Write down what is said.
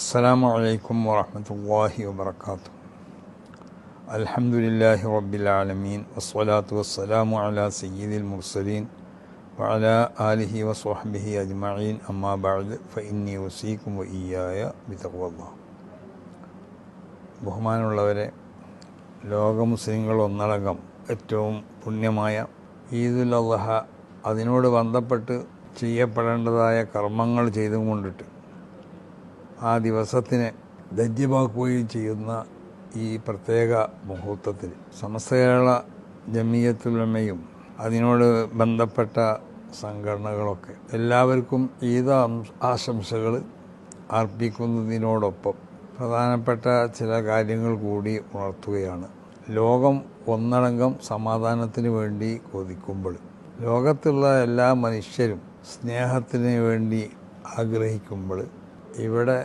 അസ്സലാമു അലൈക്കും വറഹ്മത്തുള്ളാഹി വബറകാതുഹു. അൽഹംദുലില്ലാഹി റബ്ബിൽ ആലമീൻ വസ്സലാത്തു വസ്സലാമു അലാ സയ്യിദിൽ മുർസലീൻ വഅലാ ആലിഹി വസ്വഹ്ബിഹി അജ്മഈൻ. അമ്മാ ബഅദ് ഫഇന്നി ഉസീകും വഇയ്യായ ബിതഖ്വല്ലാഹ്. ബഹുമാനമുള്ളവരെ, ലോക മുസ്ലിങ്ങൾ ഒന്നടങ്കം ഏറ്റവും പുണ്യമായ ഈദുൽ അദ്ഹ, അതിനോട് ബന്ധപ്പെട്ട് ചെയ്യപ്പെടേണ്ടതായ കർമ്മങ്ങൾ ചെയ്തുകൊണ്ടിട്ട് ആ ദിവസത്തിനെ ധന്യമാക്കുകയും ചെയ്യുന്ന ഈ പ്രത്യേക മുഹൂർത്തത്തിൽ സമസ്ത കേരള ജമിയത്തുൽ ഉലമയും അതിനോട് ബന്ധപ്പെട്ട സംഘടനകളൊക്കെ എല്ലാവർക്കും ഈദ് ആശംസകൾ അർപ്പിക്കുന്നതിനോടൊപ്പം പ്രധാനപ്പെട്ട ചില കാര്യങ്ങൾ കൂടി ഉണർത്തുകയാണ്. ലോകം ഒന്നടങ്കം സമാധാനത്തിന് വേണ്ടി കൊതിക്കുമ്പോൾ, ലോകത്തുള്ള എല്ലാ മനുഷ്യരും സ്നേഹത്തിന് വേണ്ടി ആഗ്രഹിക്കുമ്പോൾ, ഇവിടെ